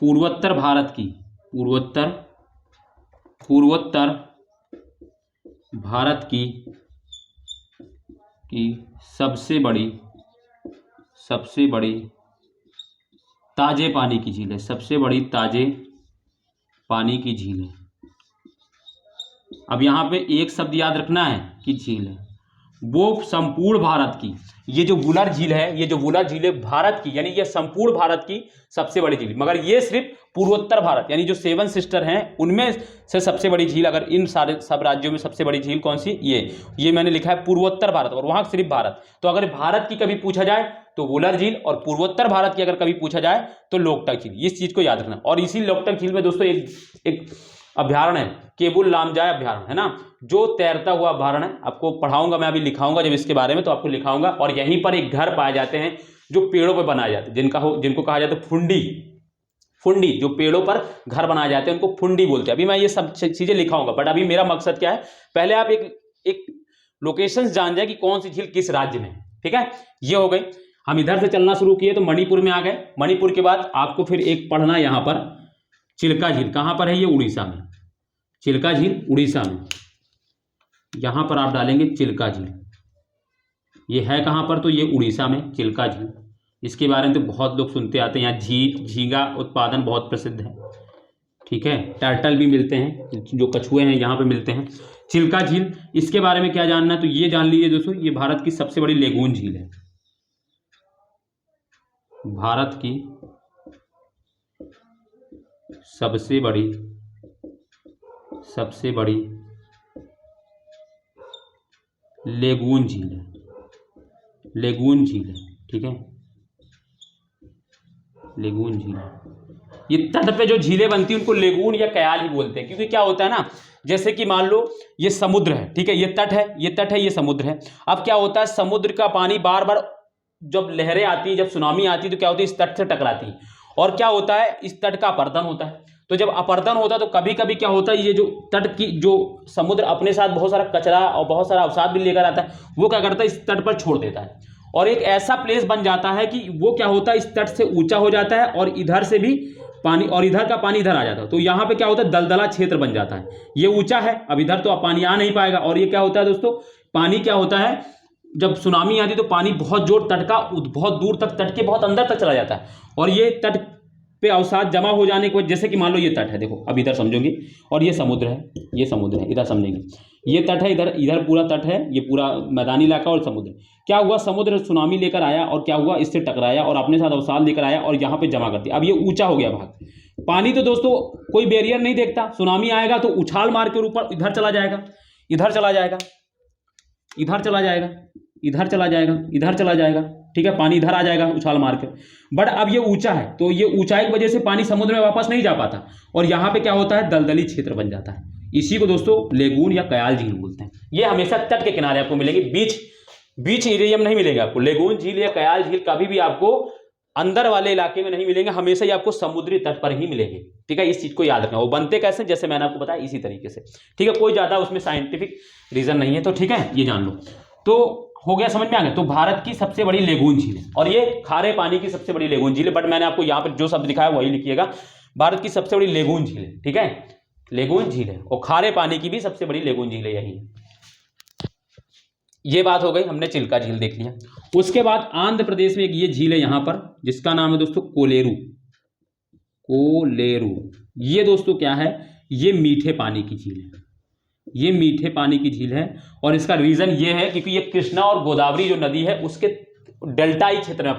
पूर्वोत्तर भारत की सबसे बड़ी ताजे पानी की झील है। सबसे बड़ी ताजे पानी की झील है। अब यहाँ पे एक शब्द याद रखना है कि झील है। वो संपूर्ण भारत की, ये जो वुलर झील है, ये जो वुलर झील है भारत की, यानी ये संपूर्ण भारत की सबसे बड़ी झील, मगर ये सिर्फ पूर्वोत्तर भारत यानी जो 7 सिस्टर हैं उनमें से सबसे बड़ी झील, अगर इन सारे सब राज्यों में सबसे बड़ी झील कौन सी, ये मैंने लिखा है पूर्वोत्तर भारत, और वहां सिर्फ भारत। तो अगर भारत की कभी पूछा जाए तो वुलर झील, और पूर्वोत्तर भारत की अगर कभी पूछा जाए तो लोकटक झील, इस चीज को याद रखना। और इसी लोकटक झील में दोस्तों एक अभ्यारण्य है, केबुल लामजाय अभ्यारण्य है ना, जो तैरता हुआ अभ्यारण्य है, आपको पढ़ाऊंगा मैं, अभी लिखाऊंगा जब इसके बारे में तो आपको लिखाऊंगा। और यहीं पर एक घर पाए जाते हैं जो पेड़ों पर बनाए जाते हैं, जिनको कहा जाता है फुंडी, जो पेड़ों पर घर बनाए जाते हैं उनको फुंडी बोलते हैं। अभी मैं ये सब चीजें लिखाऊंगा, बट अभी मेरा मकसद क्या है, पहले आप एक लोकेशंस जान जाए कि कौन सी झील किस राज्य में है। ठीक है, ये हो गई। हम इधर से चलना शुरू किए तो मणिपुर में आ गए। मणिपुर के बाद आपको फिर एक पढ़ना यहां पर चिल्का झील, कहां पर है, ये उड़ीसा में, चिल्का झील उड़ीसा में, यहां पर आप डालेंगे चिल्का झील, ये है कहां पर, तो ये उड़ीसा में चिल्का झील। इसके बारे में तो बहुत लोग सुनते आते हैं, यहाँ झींगा उत्पादन बहुत प्रसिद्ध है। ठीक है, टर्टल भी मिलते हैं, जो कछुए हैं यहाँ पे मिलते हैं। चिल्का झील, इसके बारे में क्या जानना है तो ये जान लीजिए दोस्तों, ये भारत की सबसे बड़ी लेगून झील है, भारत की सबसे बड़ी लेगून झील है, लेगून झील है। ठीक है, लेगून झील, ये तट पे जो झीलें बनती हैं उनको लेगून या कयाल ही बोलते हैं, क्योंकि क्या होता है ना, जैसे कि मान लो ये समुद्र है, ठीक है, ये तट है, ये समुद्र है। अब क्या होता है, समुद्र का पानी बार बार जब लहरें आती है, जब सुनामी आती है तो क्या होती है, इस तट से टकराती है, और क्या होता है, इस तट का अपर्दन होता है। तो जब अपर्दन होता है तो कभी कभी क्या होता है, ये जो तट की जो समुद्र अपने साथ बहुत सारा कचरा और बहुत सारा अवसाद भी लेकर आता है, वो क्या करता है, इस तट पर छोड़ देता है, और एक ऐसा प्लेस बन जाता है कि वो क्या होता है, इस तट से ऊंचा हो जाता है, और इधर से भी पानी, और इधर का पानी इधर आ जाता है। तो यहाँ पे क्या होता है, दलदला क्षेत्र बन जाता है। ये ऊंचा है, अब इधर तो पानी आ नहीं पाएगा, और ये क्या होता है दोस्तों, पानी क्या होता है, जब सुनामी आती तो पानी बहुत जोर तट का बहुत दूर तक, तट के बहुत अंदर तक चला जाता है, और ये तट पे अवसाद जमा हो जाने को, जैसे कि मान लो ये तट है, देखो अब इधर समझोगे, और ये समुद्र है, ये समुद्र है, इधर समझेंगे, ये तट है, इधर पूरा तट है, ये पूरा मैदानी इलाका और समुद्र। क्या हुआ, समुद्र सुनामी लेकर आया और क्या हुआ, इससे टकराया और अपने साथ अवसाद लेकर आया और यहाँ पे जमा कर दिया। अब ये ऊंचा हो गया भाग, पानी तो दोस्तों कोई बैरियर नहीं देखता, सुनामी आएगा तो उछाल मार के ऊपर इधर चला जाएगा, इधर चला जाएगा, इधर चला जाएगा, इधर चला जाएगा, इधर चला जाएगा। ठीक है, पानी इधर आ जाएगा उछाल मार के। बट अब ये ऊंचा है, तो ये ऊंचाई की वजह से पानी समुद्र में वापस नहीं जा पाता, और यहाँ पे क्या होता है, दलदली क्षेत्र बन जाता है। इसी को दोस्तों लेगून या कयाल झील बोलते हैं। ये हमेशा तट के किनारे आपको मिलेगी, बीच एरिया में नहीं मिलेगा आपको। लेगून झील या कयाल झील कभी भी आपको अंदर वाले इलाके में नहीं मिलेंगे, हमेशा ही आपको समुद्री तट पर ही मिलेंगे। ठीक है, इस चीज को याद रखना। वो बनते कैसे, जैसे मैंने आपको बताया इसी तरीके से। ठीक है, कोई ज्यादा उसमें साइंटिफिक रीजन नहीं है, तो ठीक है, ये जान लो। तो हो गया, समझ में आ गया। तो भारत की सबसे बड़ी लेगून झील है, और ये खारे पानी की सबसे बड़ी लेगून झील है, बट मैंने आपको यहाँ पर जो शब्द लिखा है वही लिखिएगा। भारत की सबसे बड़ी लेगून झील है, ठीक है, लेगून झील है, और खारे पानी की भी सबसे बड़ी लेगून झील है यही। ये बात हो गई, हमने चिल्का झील देख लिया। उसके बाद आंध्र प्रदेश में एक ये झील है यहाँ पर, जिसका नाम है दोस्तों कोलेरू। ये दोस्तों क्या है, ये मीठे पानी की झील है, ये मीठे पानी की झील है। और इसका रीजन ये है क्योंकि ये कृष्णा और गोदावरी जो नदी है उसके डेल्टाई क्षेत्र में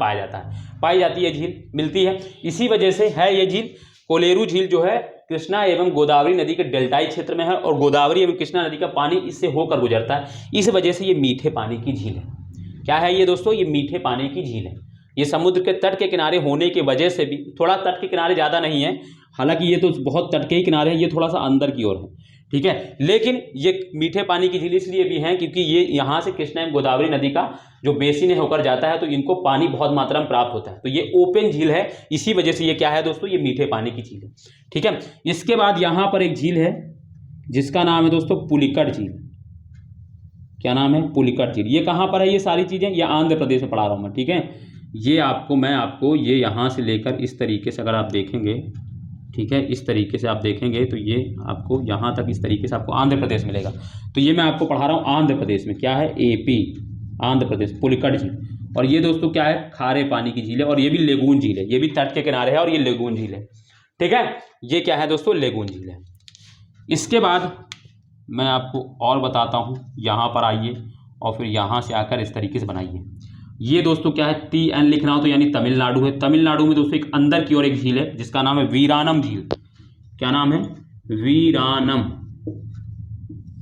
पाई जाती है झील, मिलती है। इसी वजह से है ये झील, कोलेरू झील जो है कृष्णा एवं गोदावरी नदी के डेल्टाई क्षेत्र में है, और गोदावरी एवं कृष्णा नदी का पानी इससे होकर गुजरता है। इस वजह से ये मीठे पानी की झील है। क्या है ये दोस्तों, ये मीठे पानी की झील है। ये समुद्र के तट के किनारे होने की वजह से भी, थोड़ा तट के किनारे ज़्यादा नहीं है, हालांकि ये तो बहुत तट के ही किनारे है, ये थोड़ा सा अंदर की ओर है, ठीक है, लेकिन ये मीठे पानी की झील इसलिए भी है क्योंकि ये यहाँ से कृष्णा एवं गोदावरी नदी का जो बेसिन होकर जाता है, तो इनको पानी बहुत मात्रा में प्राप्त होता है। तो ये ओपन झील है, इसी वजह से ये क्या है दोस्तों, ये मीठे पानी की झील है। ठीक है, इसके बाद यहाँ पर एक झील है जिसका नाम है दोस्तों पुलिकट झील। क्या नाम है, पुलिकट झील। ये कहाँ पर है, ये सारी चीज़ें ये आंध्र प्रदेश में पढ़ा रहा हूँ मैं, ठीक है। ये मैं आपको ये यहाँ से लेकर इस तरीके से अगर आप देखेंगे, ठीक है, इस तरीके से आप देखेंगे तो ये आपको यहाँ तक इस तरीके से आपको आंध्र प्रदेश मिलेगा। तो ये मैं आपको पढ़ा रहा हूँ आंध्र प्रदेश में, क्या है, AP आंध्र प्रदेश, पुलिकट झील। और ये दोस्तों क्या है, खारे पानी की झील है, और ये भी लेगून झील है, ये भी तट के किनारे है और ये लेगून झील है। ठीक है, ये क्या है दोस्तों, लेगून झील है। इसके बाद मैं आपको और बताता हूँ, यहाँ पर आइए, और फिर यहाँ से आकर इस तरीके से बनाइए। ये दोस्तों क्या है, TN लिखना हो तो यानी तमिलनाडु है। तमिलनाडु में दोस्तों एक अंदर की ओर एक झील है जिसका नाम है वीरानम झील। क्या नाम है?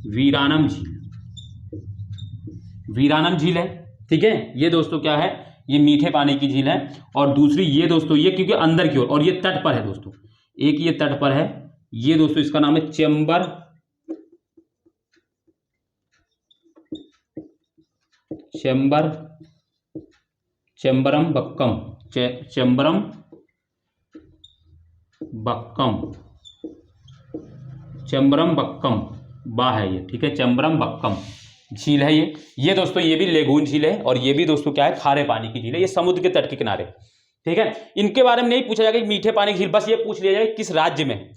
वीरानम झील। वीरानम झील है, ठीक है। ये दोस्तों क्या है, ये मीठे पानी की झील है। और दूसरी ये दोस्तों, ये क्योंकि अंदर की ओर और ये तट पर है दोस्तों, एक ये तट पर है। ये दोस्तों इसका नाम है चेम्बरमबक्कम बा है ये, ठीक है। चेम्बरमबक्कम झील है ये दोस्तों, ये भी लेगून झील है और ये भी दोस्तों क्या है, खारे पानी की झील है। ये समुद्र के तट के किनारे, ठीक है। इनके बारे में नहीं पूछा जाएगा मीठे पानी की झील, बस ये पूछ लिया जाएगा किस राज्य में।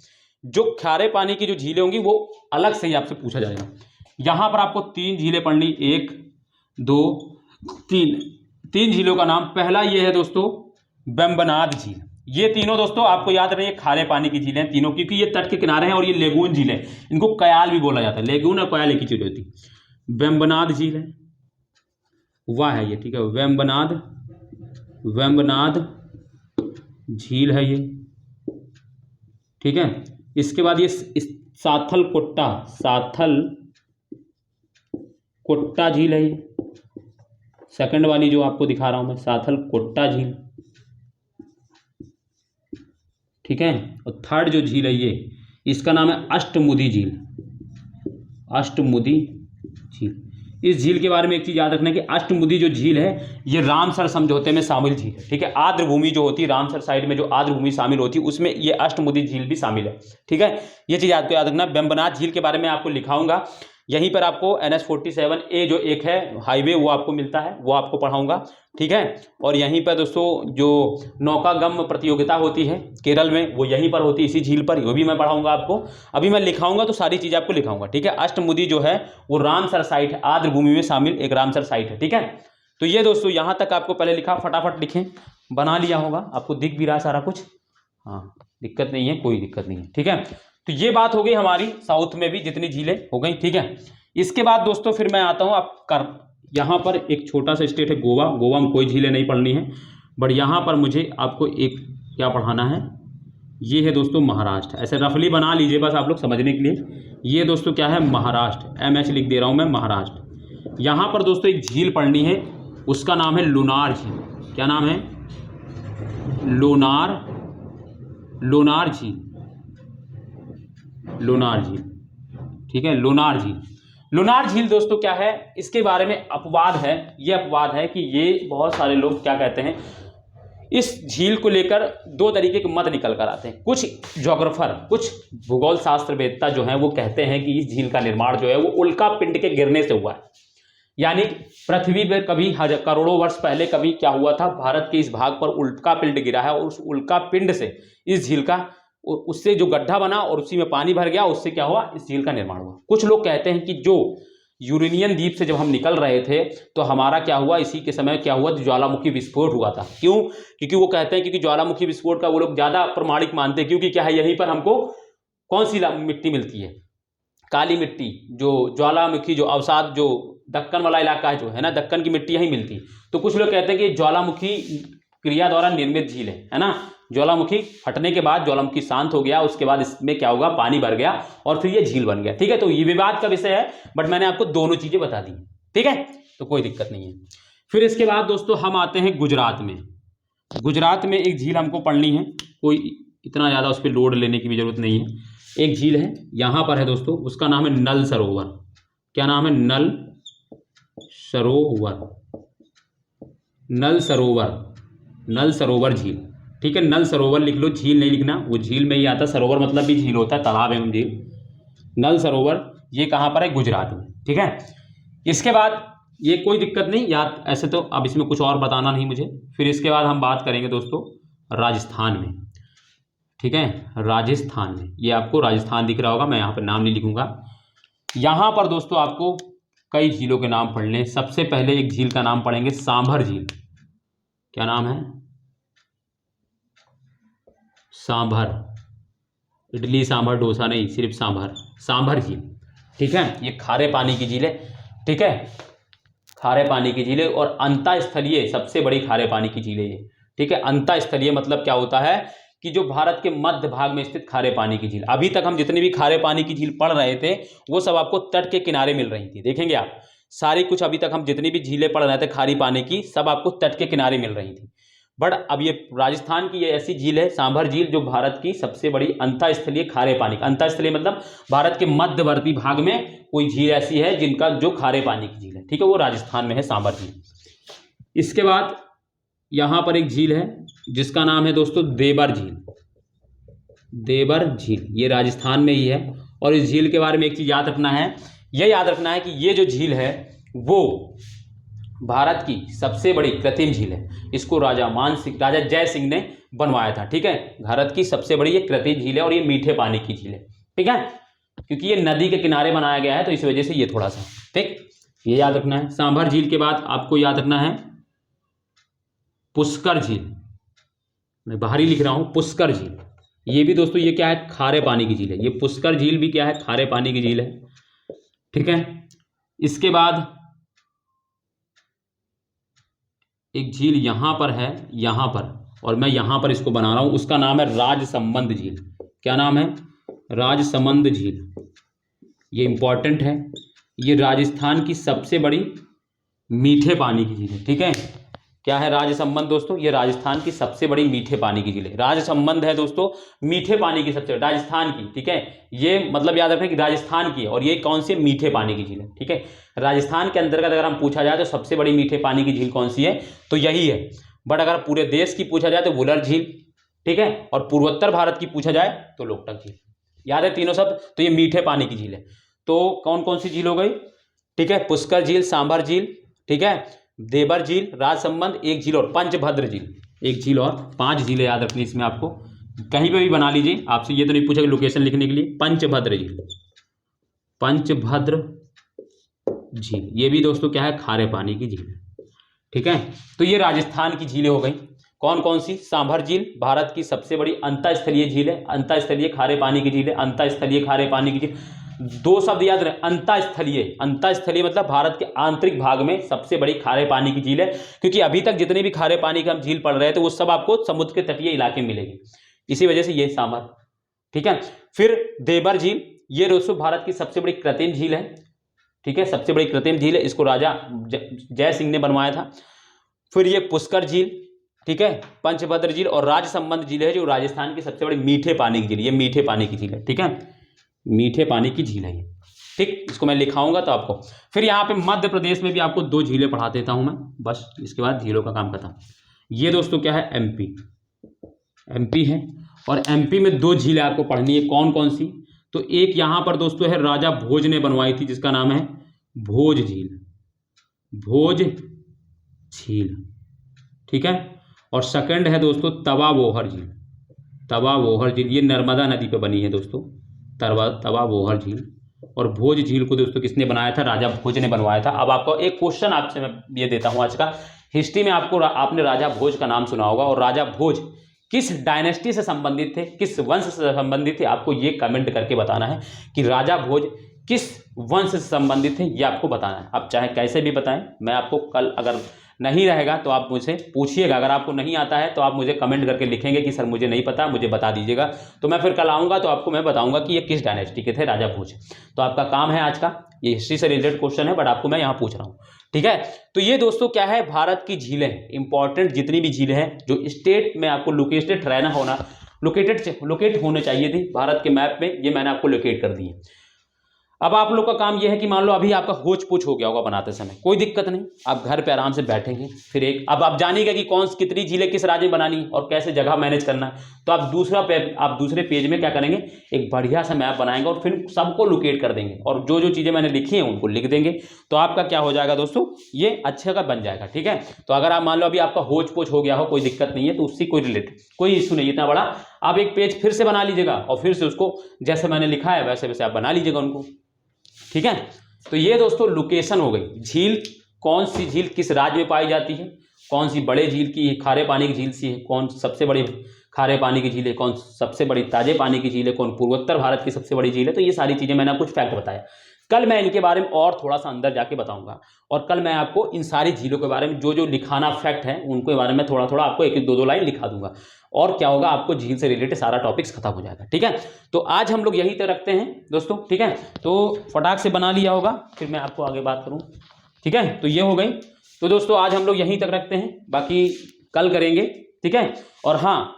जो खारे पानी की जो झीलें होंगी वो अलग से ही आपसे पूछा जाएगा। यहां पर आपको 3 झीलें पढ़नी, 1 2 3 झीलों का नाम। पहला ये है दोस्तों वेम्बनाड झील। ये तीनों दोस्तों आपको याद रहे, खारे पानी की झीलें तीनों, क्योंकि ये तट के किनारे हैं और ये लेगून झील है। इनको कयाल भी बोला जाता है, लेगून और कयाल एक ही चीज होती है। वेम्बनाड झील है, वाह है ये, ठीक है। वेम्बनाड झील है ये, ठीक है। इसके बाद ये साथल कोट्टा झील है ये, सेकंड वाली जो आपको दिखा रहा हूं मैं, साथल कोट्टा झील, ठीक है। और थर्ड जो झील है ये, इसका नाम है अष्टमुदी झील। इस झील के बारे में एक चीज याद रखना है कि अष्टमुदी जो झील है ये रामसर समझौते में शामिल झील है, ठीक है। आर्द्र भूमि जो होती है रामसर साइड में, जो आर्द्र भूमि शामिल होती है उसमें ये अष्टमुदी झील भी शामिल है, ठीक है। ये चीज आपको याद रखना। वेम्बनाड झील के बारे में आपको लिखाऊंगा, यहीं पर आपको NH-47A जो एक है हाईवे वो आपको मिलता है, वो आपको पढ़ाऊंगा, ठीक है। और यहीं पर दोस्तों जो नौकागम प्रतियोगिता होती है केरल में, वो यहीं पर होती है, इसी झील पर, वो भी मैं पढ़ाऊंगा आपको। अभी मैं लिखाऊंगा तो सारी चीज़ आपको लिखाऊंगा, ठीक है। अष्टमुदी जो है वो रामसर साइट है, आर्द्र भूमि में शामिल एक रामसर साइट है, ठीक है। तो ये दोस्तों यहाँ तक आपको पहले लिखा, फटाफट लिखें, बना लिया होगा, आपको दिख भी रहा है सारा कुछ, हाँ दिक्कत नहीं है, कोई दिक्कत नहीं है, ठीक है। तो ये बात हो गई हमारी साउथ में भी जितनी झीलें हो गई, ठीक है। इसके बाद दोस्तों फिर मैं आता हूँ यहाँ पर एक छोटा सा स्टेट है गोवा। गोवा में कोई झीलें नहीं पढ़नी है, बट यहाँ पर मुझे आपको एक क्या पढ़ाना है, ये है दोस्तों महाराष्ट्र। ऐसे रफली बना लीजिए बस आप लोग समझने के लिए। ये दोस्तों क्या है, महाराष्ट्र, MH लिख दे रहा हूँ मैं, महाराष्ट्र। यहाँ पर दोस्तों एक झील पढ़नी है, उसका नाम है लुनार झील। क्या नाम है? लुनार झील, ठीक है। लुनार झील दोस्तों क्या है, इसके बारे में अपवाद है। ये अपवाद है कि ये बहुत सारे लोग क्या कहते हैं, इस झील को लेकर 2 तरीके के मत निकल कर आते हैं। कुछ ज्योग्राफर, कुछ भूगोल शास्त्रवेत्ता जो हैं वो कहते हैं कि इस झील का निर्माण जो है वो उल्का पिंड के गिरने से हुआ है। यानी पृथ्वी पर कभी करोड़ों वर्ष पहले कभी क्या हुआ था, भारत के इस भाग पर उल्का पिंड गिरा है और उस उल्का पिंड से इस झील का, उससे जो गड्ढा बना और उसी में पानी भर गया, उससे क्या हुआ, इस झील का निर्माण हुआ। कुछ लोग कहते हैं कि जो यूरेनियन द्वीप से जब हम निकल रहे थे तो हमारा क्या हुआ, इसी के समय क्या हुआ, ज्वालामुखी विस्फोट हुआ था। क्यों? क्योंकि वो कहते हैं क्योंकि ज्वालामुखी विस्फोट का वो लोग ज्यादा प्रमाणिक मानते हैं, क्योंकि क्या है, यहीं पर हमको कौन सी मिट्टी मिलती है, काली मिट्टी, जो ज्वालामुखी जो अवसाद, जो दक्कन वाला इलाका है जो है ना, दक्कन की मिट्टी यहीं मिलती। तो कुछ लोग कहते हैं कि ज्वालामुखी क्रिया द्वारा निर्मित झील है ना। ज्वालामुखी फटने के बाद ज्वालामुखी शांत हो गया, उसके बाद इसमें क्या होगा, पानी भर गया और फिर ये झील बन गया, ठीक है। तो ये विवाद का विषय है, बट मैंने आपको दोनों चीजें बता दी, ठीक है, तो कोई दिक्कत नहीं है। फिर इसके बाद दोस्तों हम आते हैं गुजरात में। गुजरात में एक झील हमको पढ़नी है, कोई इतना ज़्यादा उस पर लोड लेने की भी जरूरत नहीं है। एक झील है यहाँ पर है दोस्तों, उसका नाम है नल सरोवर। क्या नाम है? नल सरोवर झील, ठीक है। नल सरोवर लिख लो, झील नहीं लिखना, वो झील में ही आता, सरोवर मतलब भी झील होता है, तालाब एवं झील। नल सरोवर ये कहाँ पर है? गुजरात में, ठीक है। इसके बाद ये कोई दिक्कत नहीं यार, ऐसे तो अब इसमें कुछ और बताना नहीं मुझे। फिर इसके बाद हम बात करेंगे दोस्तों राजस्थान में, ठीक है। राजस्थान में ये आपको राजस्थान दिख रहा होगा, मैं यहाँ पर नाम नहीं लिखूंगा। यहाँ पर दोस्तों आपको कई झीलों के नाम पढ़ने। सबसे पहले एक झील का नाम पढ़ेंगे, सांभर झील। क्या नाम है? सांभर, इडली सांभर डोसा नहीं, सिर्फ सांभर झील, ठीक है। ये खारे पानी की झील है, ठीक है। खारे पानी की झील है और अंतःस्थलीय सबसे बड़ी खारे पानी की झील है ये, ठीक है। अंतःस्थलीय मतलब क्या होता है कि जो भारत के मध्य भाग में स्थित खारे पानी की झील। अभी तक हम जितनी भी खारे पानी की झील पढ़ रहे थे वो सब आपको तट के किनारे मिल रही थी, देखेंगे आप सारी कुछ अभी तक हम जितनी भी झीलें पढ़ रहे थे खारी पानी की, सब आपको तट के किनारे मिल रही थी। बट अब ये राजस्थान की ये ऐसी झील है सांभर झील, जो भारत की सबसे बड़ी अंतःस्थलीय खारे पानी, अंतःस्थलीय मतलब भारत के मध्यवर्ती भाग में कोई झील ऐसी है जिनका जो खारे पानी की झील है, ठीक है, वो राजस्थान में है सांभर झील। इसके बाद यहां पर एक झील है जिसका नाम है दोस्तों देवर झील। देवर झील ये राजस्थान में ही है। और इस झील के बारे में एक चीज याद रखना है, यह याद रखना है कि ये जो झील है वो भारत की सबसे बड़ी कृत्रिम झील है। इसको राजा जय सिंह ने बनवाया था, ठीक है। भारत की सबसे बड़ी ये कृत्रिम झील है और ये मीठे पानी की झील है, ठीक है, क्योंकि ये नदी के किनारे बनाया गया है तो इस वजह से ये थोड़ा सा, ठीक, ये याद रखना है। सांभर झील के बाद आपको याद रखना है पुष्कर झील, मैं बाहरी लिख रहा हूं पुष्कर झील। ये भी दोस्तों ये क्या है, खारे पानी की झील है। ये पुष्कर झील भी क्या है, खारे पानी की झील है, ठीक है। इसके बाद एक झील यहां पर है, यहां पर, और मैं यहां पर इसको बना रहा हूं, उसका नाम है राजसमंद झील। क्या नाम है, राजसमंद झील। ये इंपॉर्टेंट है, ये राजस्थान की सबसे बड़ी मीठे पानी की झील है, ठीक है। क्या है राजसमंद दोस्तों, ये राजस्थान की सबसे बड़ी मीठे पानी की झील है। राजसमंद है दोस्तों मीठे पानी की सबसे, राजस्थान की, ठीक है। ये मतलब याद रखें कि राजस्थान की है और ये कौन सी मीठे पानी की झील है, ठीक है। राजस्थान के अंतर्गत अगर हम पूछा जाए तो सबसे बड़ी मीठे पानी की झील कौन सी है, तो यही है। बट अगर पूरे देश की पूछा जाए तो वुलर झील, ठीक है, और पूर्वोत्तर भारत की पूछा जाए तो लोकटक झील। याद है तीनों शब्द, तो ये मीठे पानी की झील है। तो कौन कौन सी झील हो गई, ठीक है, पुष्कर झील, सांभर झील, ठीक है, देवर झील, राजसमंद, एक झील और पंचभद्र झील, एक झील और 5 झीलें याद रखनी इसमें आपको, कहीं पे भी बना लीजिए, आपसे ये तो नहीं पूछेगा लोकेशन लिखने के लिए। पंचभद्र झील, पंचभद्र झील, ये भी दोस्तों क्या है, खारे पानी की झील है, ठीक है। तो ये राजस्थान की झीलें हो गई। कौन कौन सी, सांभर झील भारत की सबसे बड़ी अंतःस्थलीय झील है, अंतःस्थलीय खारे पानी की झील है, अंतःस्थलीय खारे पानी की झील। 2 शब्द याद रखें, अंतःस्थलीय, अंतःस्थलीय मतलब भारत के आंतरिक भाग में सबसे बड़ी खारे पानी की झील है, क्योंकि अभी तक जितने भी खारे पानी का हम झील पढ़ रहे हैं तो वो सब आपको समुद्र के तटीय इलाके में मिलेगी, इसी वजह से ये सांभर, ठीक है। फिर देवर झील, ये दोस्तों भारत की सबसे बड़ी कृत्रिम झील है, ठीक है, सबसे बड़ी कृत्रिम झील है, इसको राजा जय सिंह ने बनवाया था। फिर ये पुष्कर झील, ठीक है, पंचभद्र झील और राजसमंद झील है जो राजस्थान की सबसे बड़ी मीठे पानी की झील, ये मीठे पानी की झील है, ठीक है, मीठे पानी की झील है ये, ठीक। इसको मैं लिखाऊंगा तो आपको। फिर यहाँ पे मध्य प्रदेश में भी आपको 2 झीलें पढ़ा देता हूं मैं, बस इसके बाद झीलों का काम खत्म। ये दोस्तों क्या है, एमपी, एमपी है, और एमपी में 2 झीलें आपको पढ़नी है। कौन कौन सी, तो एक यहां पर दोस्तों है राजा भोज ने बनवाई थी जिसका नाम है भोज झील, भोज झील, ठीक है। और सेकंड है दोस्तों तवा वोहर झील, तवा वोहर झील, ये नर्मदा नदी पे बनी है दोस्तों, तवा वोहर झील। और भोज झील को दोस्तों किसने बनाया था, राजा भोज ने बनवाया था। अब आपको एक क्वेश्चन आपसे मैं ये देता हूं आज का, हिस्ट्री में आपको आपने राजा भोज का नाम सुना होगा, और राजा भोज किस डायनेस्टी से संबंधित थे, किस वंश से संबंधित थे, आपको ये कमेंट करके बताना है कि राजा भोज किस वंश से संबंधित थे, ये आपको बताना है। आप चाहे कैसे भी बताएं, मैं आपको कल अगर नहीं रहेगा तो आप मुझसे पूछिएगा, अगर आपको नहीं आता है तो आप मुझे कमेंट करके लिखेंगे कि सर मुझे नहीं पता, मुझे बता दीजिएगा, तो मैं फिर कल आऊँगा तो आपको मैं बताऊँगा कि ये किस डायनेस्टी के थे राजा भोज। तो आपका काम है आज का, ये हिस्ट्री से रिलेटेड क्वेश्चन है बट आपको मैं यहाँ पूछ रहा हूँ, ठीक है। तो ये दोस्तों क्या है, भारत की झीलें, इंपॉर्टेंट जितनी भी झीलें हैं जो स्टेट में आपको लोकेटेड रहना होना, लोकेट होने चाहिए थी भारत के मैप में, ये मैंने आपको लोकेट कर दी है। अब आप लोग का काम यह है कि मान लो अभी आपका होच पोच हो गया होगा बनाते समय, कोई दिक्कत नहीं, आप घर पे आराम से बैठेंगे, फिर एक अब आप जानिएगा कि कौन कितनी झीलें किस राज्य में बनानी और कैसे जगह मैनेज करना है। तो आप दूसरे पेज में क्या करेंगे, एक बढ़िया सा मैप बनाएंगे और फिर सबको लोकेट कर देंगे, और जो जो चीज़ें मैंने लिखी हैं उनको लिख देंगे, तो आपका क्या हो जाएगा दोस्तों, ये अच्छे का बन जाएगा, ठीक है। तो अगर आप मान लो अभी आपका होच पोच हो गया हो, कोई दिक्कत नहीं है, तो उससे कोई रिलेटेड कोई इशू नहीं इतना बड़ा, आप एक पेज फिर से बना लीजिएगा और फिर से उसको जैसे मैंने लिखा है वैसे वैसे आप बना लीजिएगा उनको, ठीक है। तो ये दोस्तों लोकेशन हो गई, झील कौन सी झील किस राज्य में पाई जाती है, कौन सी बड़े झील की खारे पानी की झील सी है, कौन सबसे बड़ी खारे पानी की झील है, कौन सबसे बड़ी ताजे पानी की झील है, कौन पूर्वोत्तर भारत की सबसे बड़ी झील है। तो ये सारी चीजें मैंने कुछ फैक्ट बताया, कल मैं इनके बारे में और थोड़ा सा अंदर जाके बताऊंगा, और कल मैं आपको इन सारी झीलों के बारे में जो जो लिखाना फैक्ट है उनके बारे में थोड़ा थोड़ा आपको एक एक दो दो लाइन लिखा दूंगा, और क्या होगा आपको झील से रिलेटेड सारा टॉपिक्स खत्म हो जाएगा। ठीक है, तो आज हम लोग यहीं तक रखते हैं दोस्तों। ठीक है, तो फटाक से बना लिया होगा, फिर मैं आपको आगे बात करूँ। ठीक है, तो ये हो गई। तो दोस्तों आज हम लोग यहीं तक रखते हैं, बाकी कल करेंगे। ठीक है, और हाँ,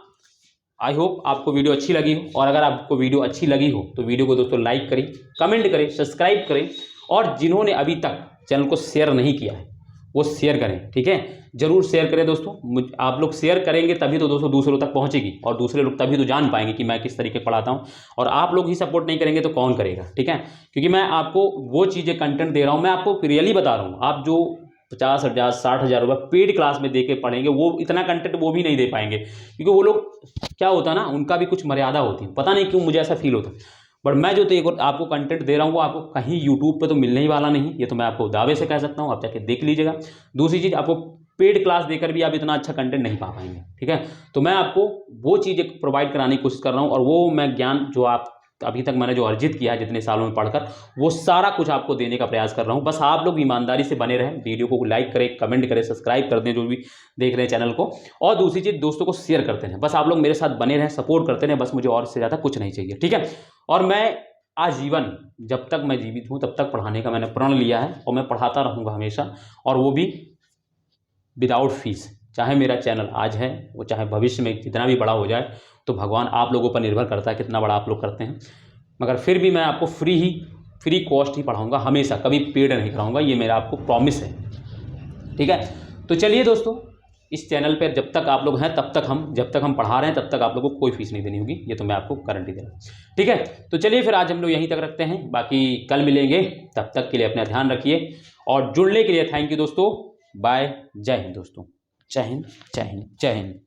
आई होप आपको वीडियो अच्छी लगी हो, और अगर आपको वीडियो अच्छी लगी हो तो वीडियो को दोस्तों लाइक करें, कमेंट करें, सब्सक्राइब करें, और जिन्होंने अभी तक चैनल को शेयर नहीं किया है वो शेयर करें। ठीक है, जरूर शेयर करें दोस्तों। आप लोग शेयर करेंगे तभी तो दोस्तों दूसरों तक पहुंचेगी, और दूसरे लोग तभी तो जान पाएंगे कि मैं किस तरीके पढ़ाता हूं, और आप लोग ही सपोर्ट नहीं करेंगे तो कौन करेगा। ठीक है, क्योंकि मैं आपको वो चीज़ें कंटेंट दे रहा हूं, मैं आपको रियली बता रहा हूं। आप जो 50,000 60,000 रुपये पेड क्लास में दे के पढ़ेंगे, वो इतना कंटेंट वो भी नहीं दे पाएंगे, क्योंकि वो लोग क्या होता है ना, उनका भी कुछ मर्यादा होती है। पता नहीं क्यों मुझे ऐसा फील होता है, बट मैं जो तो आपको कंटेंट दे रहा हूँ वो आपको कहीं यूट्यूब पे तो मिलने ही वाला नहीं, ये तो मैं आपको दावे से कह सकता हूँ। आप जाके देख लीजिएगा। दूसरी चीज़, आपको पेड क्लास देकर भी आप इतना अच्छा कंटेंट नहीं पा पाएंगे। ठीक है, तो मैं आपको वो चीज़ें प्रोवाइड कराने की कोशिश कर रहा हूँ, और वो मैं ज्ञान जो आप अभी तक मैंने जो अर्जित किया है जितने सालों में पढ़कर, वो सारा कुछ आपको देने का प्रयास कर रहा हूं। बस आप लोग ईमानदारी से बने रहें, वीडियो को लाइक करें, कमेंट करें, सब्सक्राइब कर दें जो भी देख रहे हैं चैनल को, और दूसरी चीज़ दोस्तों को शेयर करते रहें। बस आप लोग मेरे साथ बने रहें, सपोर्ट करते रहें, बस मुझे और इससे ज़्यादा कुछ नहीं चाहिए। ठीक है, और मैं आजीवन जब तक मैं जीवित हूँ तब तक पढ़ाने का मैंने प्रण लिया है, और मैं पढ़ाता रहूँगा हमेशा, और वो भी विदाउट फीस। चाहे मेरा चैनल आज है, वो चाहे भविष्य में कितना भी बड़ा हो जाए, तो भगवान आप लोगों पर निर्भर करता है कितना बड़ा आप लोग करते हैं, मगर फिर भी मैं आपको फ्री कॉस्ट ही पढ़ाऊंगा हमेशा, कभी पेड नहीं कराऊंगा, ये मेरा आपको प्रॉमिस है। ठीक है, तो चलिए दोस्तों, इस चैनल पर जब तक आप लोग हैं तब तक जब तक हम पढ़ा रहे हैं तब तक आप लोगों को कोई फीस नहीं देनी होगी, ये तो मैं आपको गारंटी दे रहा हूँ। ठीक है, तो चलिए फिर आज हम लोग यहीं तक रखते हैं, बाकी कल मिलेंगे। तब तक के लिए अपना ध्यान रखिए, और जुड़ने के लिए थैंक यू दोस्तों। बाय, जय हिंद दोस्तों, जय हिंद, जय हिंद, जय हिंद।